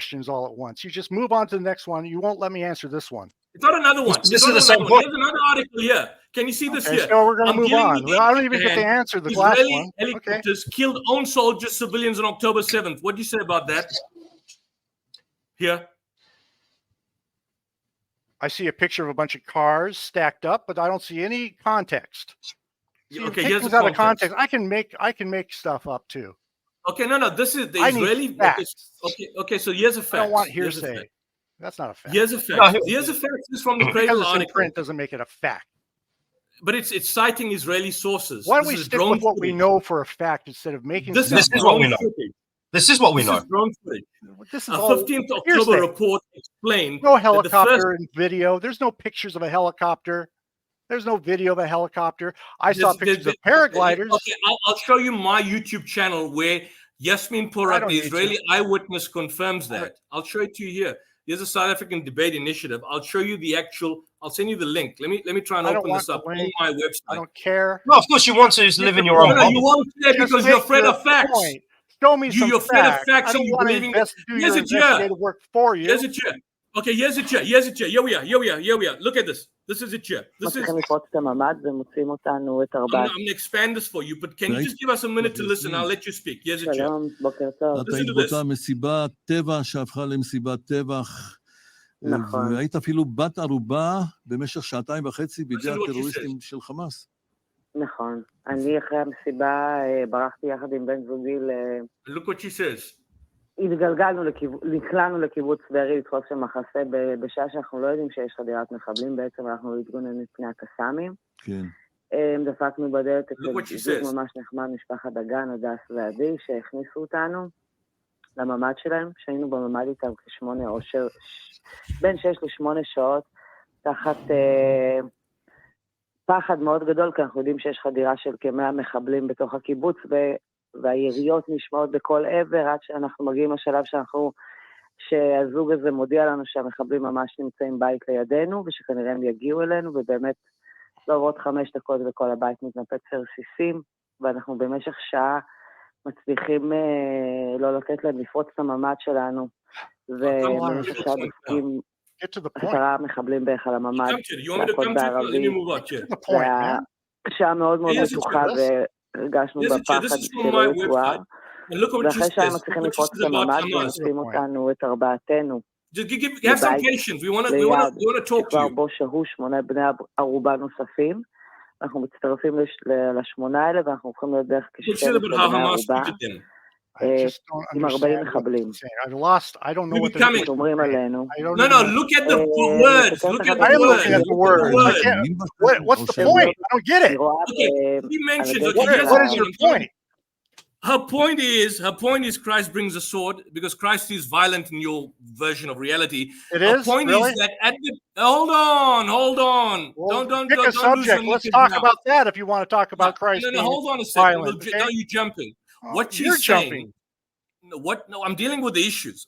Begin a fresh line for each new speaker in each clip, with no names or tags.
questions all at once. You just move on to the next one. You won't let me answer this one.
It's not another one.
This is the same point.
There's another article here. Can you see this here?
So we're going to move on. I don't even get to answer the last one.
Helicopters killed own soldiers, civilians on October 7th. What do you say about that? Here.
I see a picture of a bunch of cars stacked up, but I don't see any context.
Okay, here's the
out of context. I can make stuff up too.
Okay, no. This is the Israeli
facts.
Okay. So here's a fact.
I don't want hearsay. That's not a fact.
Here's a fact.
No,
here's a fact. This is from the Cradle article.
Print doesn't make it a fact.
But it's citing Israeli sources.
Why don't we stick with what we know for a fact instead of making?
This is what we know. This is what we know.
This is a 15th October report explained.
No helicopter in video. There's no pictures of a helicopter. There's no video of a helicopter. I saw pictures of paragliders.
Okay, I'll show you my YouTube channel where Yasmin Porat, the Israeli eyewitness, confirms that. I'll show it to you here. Here's a South African debate initiative. I'll show you the actual. I'll send you the link. Let me try and open this up on my website.
I don't care.
No, of course you want to just live in your own bubble.
You won't care because you're afraid of facts.
Show me some
You're afraid of facts.
I don't want to
Here's it here.
Work for you.
Here's it here. Okay, here's it here. Here's it here. Here we are. Look at this. This is it here. This is. I'm going to expand this for you, but can you just give us a minute to listen? I'll let you speak. Here's it here. Listen to this.
מסיבת טבע שהפכה למסיבת טבח, והיית אפילו בת ערובה במשך 2.5 בידי הטרוריסטים של חמאס.
נכון. אני אחרי המסיבה ברחתי יחד עם בן זוגי
Look what she says.
נקלענו לקיבוץ בארי לתפוס של מחסה בשעה שאנחנו לא יודעים שיש חדירת מחבלים, בעצם אנחנו להתגונן מפני הקסאמים.
כן.
דפקנו בדלת אצל זוג ממש נחמד, משפחת דגן, הדס ועדי, שהכניסו אותנו לממד שלהם, שהיינו בממד איתם בין 6 ל-8 שעות, תחת פחד מאוד גדול, כי אנחנו יודעים שיש חדירה של כ100 מחבלים בתוך הקיבוץ, והיריות נשמעות בכל עבר, עד שאנחנו מגיעים לשלב שהזוג הזה מודיע לנו שהמחבלים ממש נמצאים בית לידינו, ושכנראה הם יגיעו אלינו, ובאמת לא עוברות 5 דקות וכל הבית מתנפץ לרסיסים, ואנחנו במשך שעה מצליחים לא לתת להם לפרוץ את הממד שלנו, ובמשך שעה דופקים 10 מחבלים בערך על הממד, להכות בערבית, שעה מאוד מאוד מתוחה, הרגשנו בפחד שלא יתואר, ואחרי שהם מצליחים לפרוץ את הממד ונושאים אותנו את ארבעתנו ליד שכבר בו שהו 8 בני ערובה נוספים, אנחנו מצטרפים ל8 האלה ואנחנו הופכים להיות בערך כ12 בני ערובה עם 40 מחבלים. שומרים עלינו.
No, look at the words. Look at the words.
What's the point? I don't get it.
Okay, he mentions.
What is your point?
Her point is Christ brings a sword because Christ is violent in your version of reality.
It is?
Her point is that at the hold on.
Well,
don't
pick a subject. Let's talk about that if you want to talk about Christ.
No, hold on a second. Now you're jumping. What she's saying. No, I'm dealing with the issues.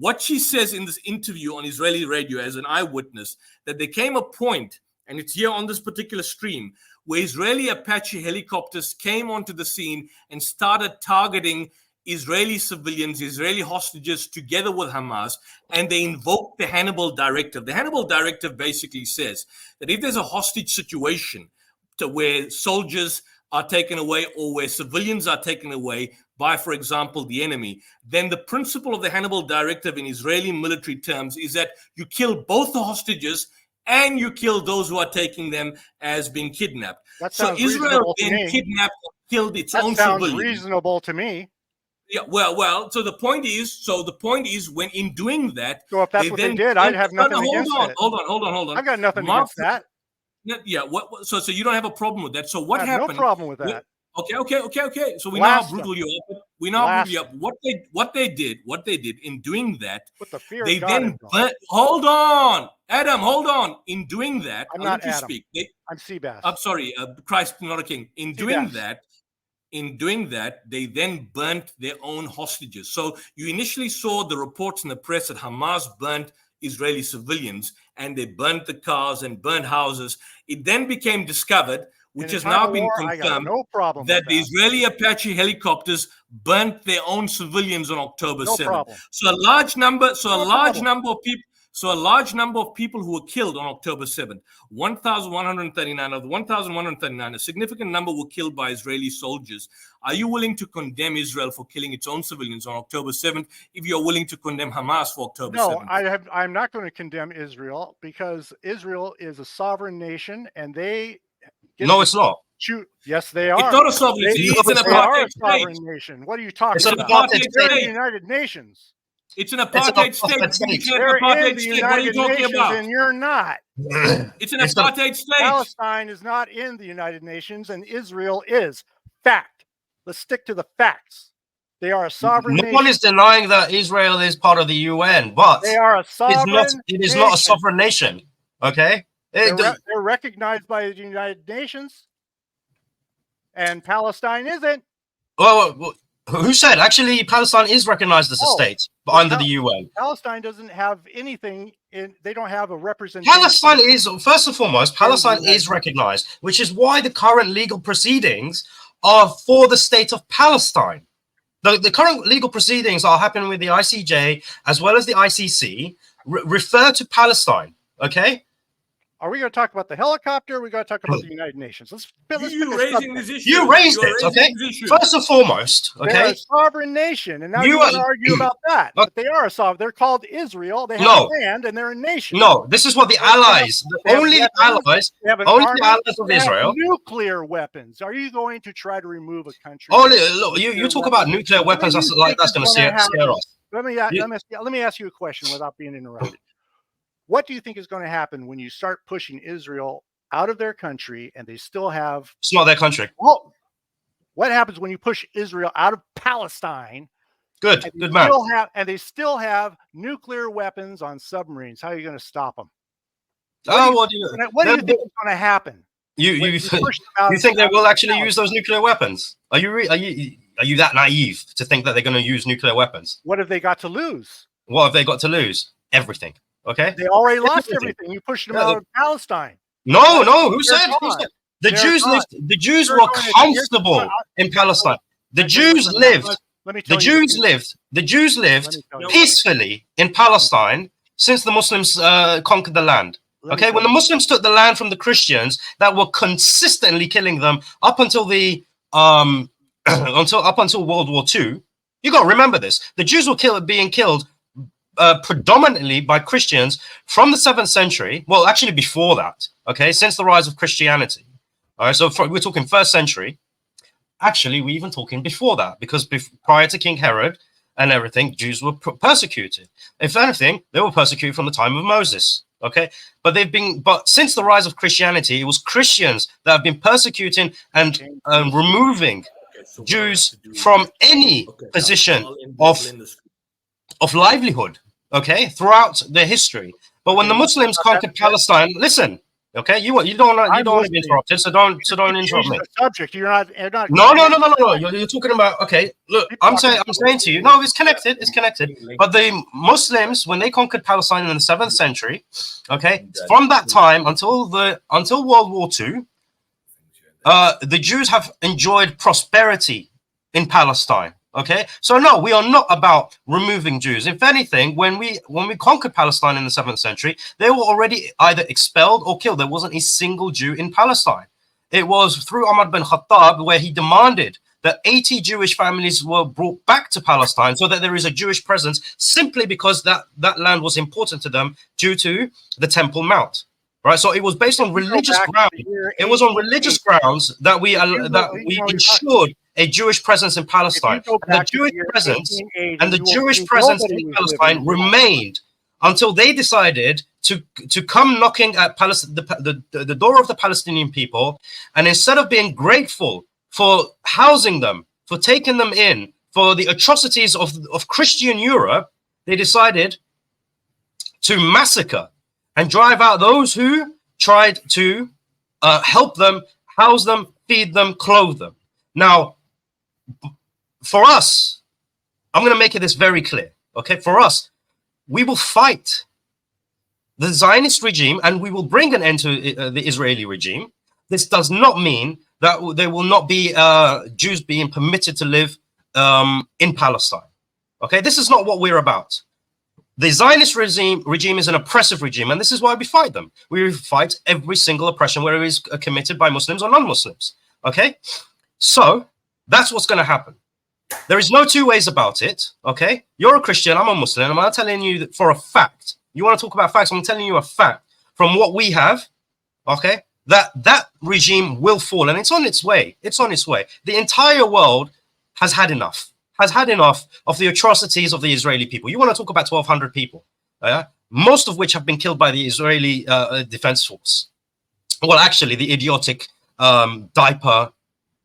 What she says in this interview on Israeli radio as an eyewitness, that there came a point, and it's here on this particular stream, where Israeli Apache helicopters came onto the scene and started targeting Israeli civilians, Israeli hostages together with Hamas, and they invoked the Hannibal Directive. The Hannibal Directive basically says that if there's a hostage situation to where soldiers are taken away or where civilians are taken away by, for example, the enemy, then the principle of the Hannibal Directive in Israeli military terms is that you kill both the hostages and you kill those who are taking them as being kidnapped. So Israel then kidnapped or killed its own civilians.
That sounds reasonable to me.
Yeah, well. So the point is, when in doing that,
so if that's what they did, I'd have nothing against it.
Hold on.
I've got nothing against that.
Yeah. So you don't have a problem with that. So what happened?
No problem with that.
Okay. So we know how brutal you are. We know how brutal you are. What they did in doing that, they then hold on, Adam, hold on. In doing that,
I'm not Adam.
I'm
Seabass.
I'm sorry, Christ, not a king. In doing that, they then burnt their own hostages. So you initially saw the reports in the press that Hamas burnt Israeli civilians and they burnt the cars and burnt houses. It then became discovered which has now been confirmed, that the Israeli Apache helicopters burnt their own civilians on October 7th. So a large number of people who were killed on October 7th, 1,139 of the 1,139, a significant number were killed by Israeli soldiers. Are you willing to condemn Israel for killing its own civilians on October 7th if you're willing to condemn Hamas for October 7th?
No, I'm not going to condemn Israel because Israel is a sovereign nation and they...
No, it's not.
Yes, they are.
It's not a sovereign nation. It's an apartheid
sovereign nation. What are you talking
it's
about?
It's
the United Nations.
It's an apartheid state.
They're in the United Nations and you're not.
It's an apartheid state.
Palestine is not in the United Nations and Israel is. Fact. Let's stick to the facts. They are a sovereign nation.
No one is denying that Israel is part of the UN, but
they are a sovereign
it is not a sovereign nation. Okay?
They're recognized by the United Nations, and Palestine isn't.
Well, who said? Actually, Palestine is recognized as a state under the UN.
Palestine doesn't have anything in. They don't have a representation.
Palestine is, first and foremost, Palestine is recognized, which is why the current legal proceedings are for the state of Palestine. The current legal proceedings are happening with the ICJ as well as the ICC. Refer to Palestine. Okay.
Are we going to talk about the helicopter? Or are we going to talk about the United Nations?
You raising this issue.
You raised it, okay? First and foremost, okay?
They're a sovereign nation, and now you want to argue about that. But they are a sovereign. They're called Israel. They have land, and they're a nation.
No, this is what the allies, only the allies of Israel.
Nuclear weapons. Are you going to try to remove a country?
Oh, look, you talk about nuclear weapons. That's going to scare us.
Let me ask you a question without being interrupted. What do you think is going to happen when you start pushing Israel out of their country and they still have...
It's not their country.
Well, what happens when you push Israel out of Palestine?
Good man.
And they still have nuclear weapons on submarines. How are you going to stop them?
What
do you think is going to happen?
You think they will actually use those nuclear weapons? Are you that naive to think that they're going to use nuclear weapons?
What have they got to lose?
What have they got to lose? Everything. Okay.
They already lost everything. You pushed them out of Palestine.
No. Who said? The Jews lived. The Jews were comfortable in Palestine. The Jews lived. The Jews lived peacefully in Palestine since the Muslims conquered the land. Okay, when the Muslims took the land from the Christians that were consistently killing them up until the until World War II, you got to remember this. The Jews were being killed predominantly by Christians from the 7th century. Well, actually before that, okay, since the rise of Christianity. All right, so we're talking 1st century. Actually, we're even talking before that, because prior to King Herod and everything, Jews were persecuted. If anything, they were persecuted from the time of Moses. Okay, but since the rise of Christianity, it was Christians that have been persecuting and removing Jews from any position of livelihood, okay, throughout their history. But when the Muslims conquered Palestine, listen, okay, you don't want to be interrupted, so don't interrupt me.
Subject, you're not.
No. You're talking about, okay. Look, I'm saying to you, no, it's connected. But the Muslims, when they conquered Palestine in the 7th century, okay, from that time until World War II, the Jews have enjoyed prosperity in Palestine. Okay, so no, we are not about removing Jews. If anything, when we conquered Palestine in the 7th century, they were already either expelled or killed. There wasn't a single Jew in Palestine. It was through Umar bin Khattab where he demanded that 80 Jewish families were brought back to Palestine so that there is a Jewish presence, simply because that land was important to them due to the Temple Mount. Right, so it was based on religious grounds. It was on religious grounds that we ensured a Jewish presence in Palestine. The Jewish presence in Palestine remained until they decided to come knocking at the door of the Palestinian people, and instead of being grateful for housing them, for taking them in, for the atrocities of Christian Europe, they decided to massacre and drive out those who tried to help them, house them, feed them, clothe them. Now, for us, I'm going to make this very clear, okay? For us, we will fight the Zionist regime and we will bring an end to the Israeli regime this does not mean that there will not be Jews being permitted to live in Palestine. Okay, this is not what we're about. The Zionist regime is an oppressive regime, and this is why we fight them. We fight every single oppression, whether it is committed by Muslims or non-Muslims. Okay, so that's what's going to happen. There is no two ways about it. Okay, you're a Christian, I'm a Muslim. I'm not telling you that for a fact. You want to talk about facts? I'm telling you a fact from what we have. Okay, that regime will fall, and it's on its way. It's on its way. The entire world has had enough. Has had enough of the atrocities of the Israeli people. You want to talk about 1,200 people, most of which have been killed by the Israeli Defense Force. Well, actually, the idiotic diaper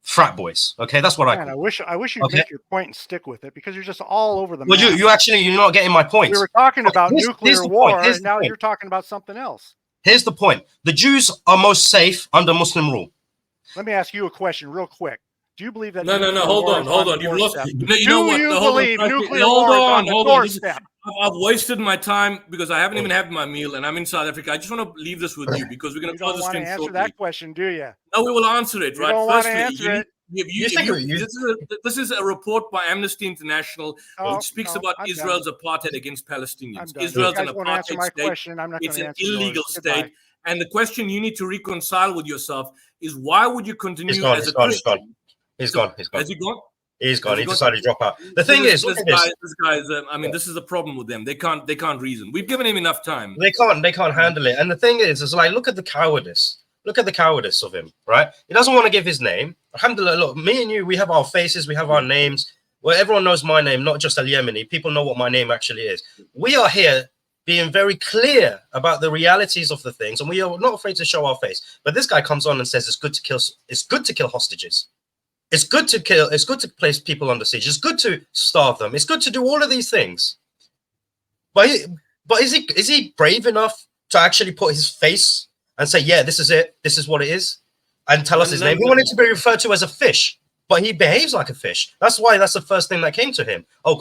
frat boys. Okay, that's what I
wish you'd make your point and stick with it, because you're just all over the map.
Well, you're not getting my point.
We were talking about nuclear war, and now you're talking about something else.
Here's the point. The Jews are most safe under Muslim rule.
Let me ask you a question real quick. Do you believe that?
No. Hold on. You've lost. You know what?
Hold on.
I've wasted my time because I haven't even had my meal, and I'm in South Africa. I just want to leave this with you because we're going to close the stream shortly.
Answer that question, do you?
No, we will answer it. Right.
Firstly,
this is a report by Amnesty International which speaks about Israel's apartheid against Palestinians. Israel's an apartheid state. It's an illegal state. And the question you need to reconcile with yourself is, why would you continue as a Christian?
He's gone.
Has he gone?
He's gone. He decided to drop out. The thing is,
this guy is. I mean, this is the problem with them. They can't reason. We've given him enough time.
They can't handle it. And the thing is like, look at the cowardice. Look at the cowardice of him, right? He doesn't want to give his name. Alhamdulillah, look, me and you, we have our faces, we have our names. Well, everyone knows my name, not just Al Yemini. People know what my name actually is. We are here being very clear about the realities of the things, and we are not afraid to show our face. But this guy comes on and says it's good to kill hostages. It's good to place people under siege. It's good to starve them. It's good to do all of these things. But is he brave enough to actually put his face and say, yeah, this is it, this is what it is, and tell us his name? He wanted to be referred to as a fish, but he behaves like a fish. That's why that's the first thing that came to him. Oh,